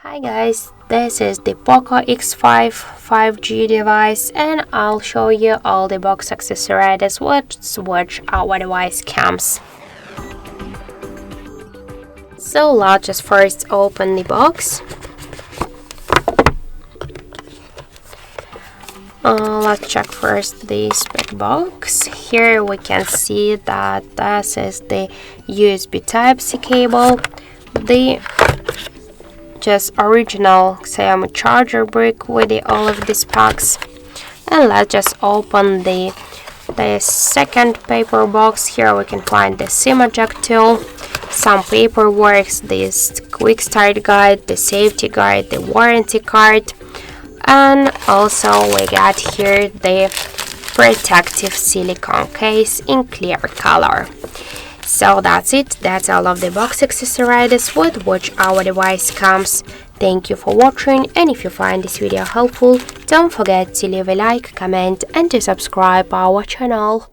Hi guys, this is the POCO X5 5G device and I'll show you all the box accessories with which our device comes. So let's just first open the box. Let's check first the spec box. Here we can see that this is the USB Type-C cable, the just original Xiaomi charger brick with all of these packs, and let's just open the second paper box. Here we can find the SIM eject tool, some paperwork, this quick start guide, the safety guide, the warranty card, and also we got here the protective silicone case in clear color. So that's it, that's all of the box accessories with which our device comes. Thank you for watching, and if you find this video helpful, don't forget to leave a like, comment and to subscribe our channel.